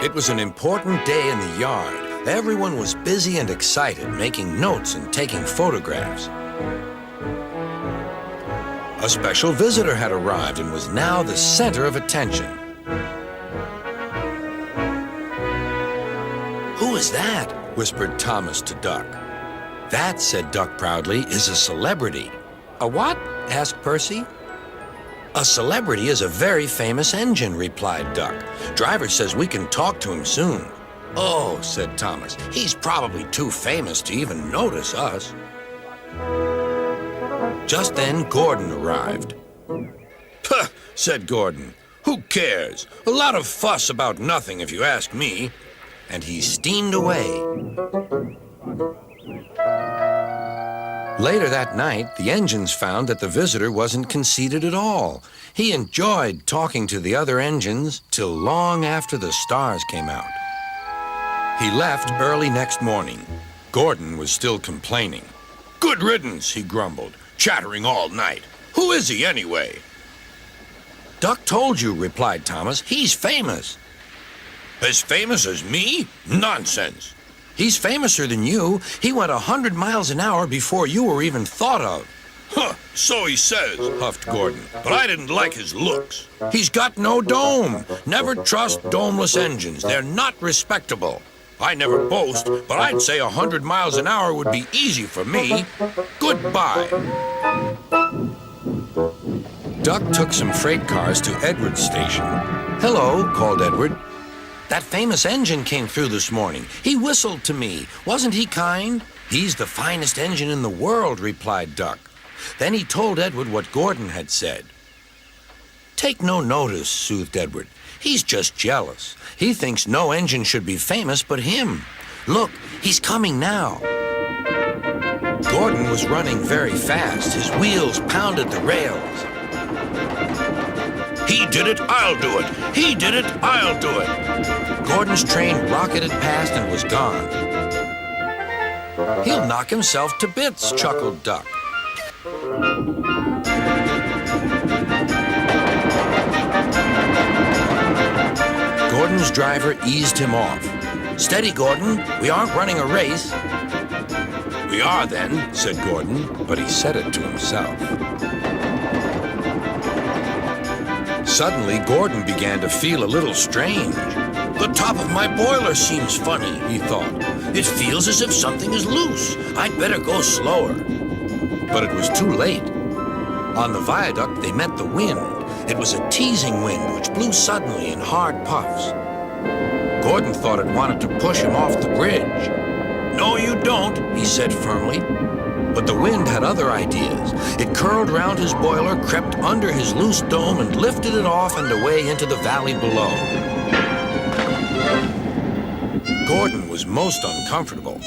It was an important day in the yard. Everyone was busy and excited, making notes and taking photographs. A special visitor had arrived and was now the center of attention. "Who is that?" whispered Thomas to Duck. "That," said Duck proudly, "is a celebrity." "A what?" asked Percy. "A celebrity is a very famous engine," replied Duck. "Driver says we can talk to him soon." "Oh," said Thomas, "he's probably too famous to even notice us." Just then, Gordon arrived. "Puh," said Gordon. "Who cares? A lot of fuss about nothing, if you ask me." And he steamed away. Later that night, the engines found that the visitor wasn't conceited at all. He enjoyed talking to the other engines till long after the stars came out. He left early next morning. Gordon was still complaining. "Good riddance," he grumbled, "chattering all night. Who is he anyway?" "Duck told you," replied Thomas. "He's famous." "As famous as me? Nonsense." "He's famouser than you. He went 100 miles an hour before you were even thought of." "Huh, so he says," huffed Gordon, "but I didn't like his looks. He's got no dome. Never trust domeless engines. They're not respectable. I never boast, but I'd say 100 miles an hour would be easy for me. Goodbye." Duck took some freight cars to Edward's station. "Hello," called Edward. "That famous engine came through this morning. He whistled to me. Wasn't he kind?" "He's the finest engine in the world," replied Duck. Then he told Edward what Gordon had said. "Take no notice," soothed Edward. "He's just jealous. He thinks no engine should be famous but him. Look, he's coming now." Gordon was running very fast. His wheels pounded the rails. "He did it, I'll do it. He did it, I'll do it." Gordon's train rocketed past and was gone. "He'll knock himself to bits," chuckled Duck. Gordon's driver eased him off. "Steady, Gordon. We aren't running a race." "We are then," said Gordon, but he said it to himself. Suddenly, Gordon began to feel a little strange. "The top of my boiler seems funny," he thought. "It feels as if something is loose. I'd better go slower." But it was too late. On the viaduct, they met the wind. It was a teasing wind which blew suddenly in hard puffs. Gordon thought it wanted to push him off the bridge. "No, you don't," he said firmly. But the wind had other ideas. It curled round his boiler, crept under his loose dome, and lifted it off and away into the valley below. Gordon was most uncomfortable.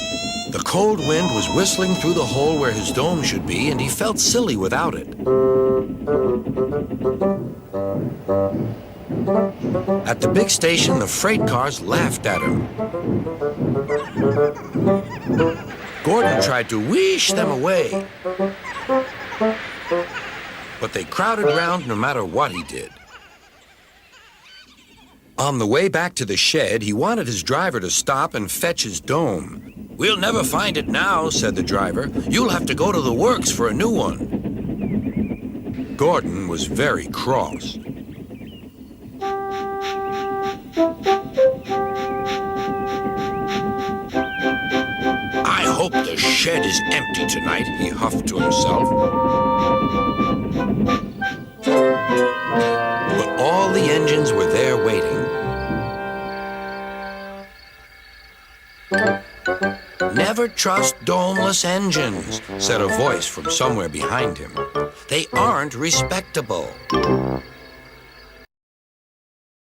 The cold wind was whistling through the hole where his dome should be, and he felt silly without it. At the big station, the freight cars laughed at him. Gordon tried to wheesh them away, but they crowded round no matter what he did. On the way back to the shed, he wanted his driver to stop and fetch his dome. "We'll never find it now," said the driver. "You'll have to go to the works for a new one." Gordon was very cross. "I hope the shed is empty tonight," he huffed to himself. But all the engines were there waiting. "Never trust domeless engines," said a voice from somewhere behind him. "They aren't respectable."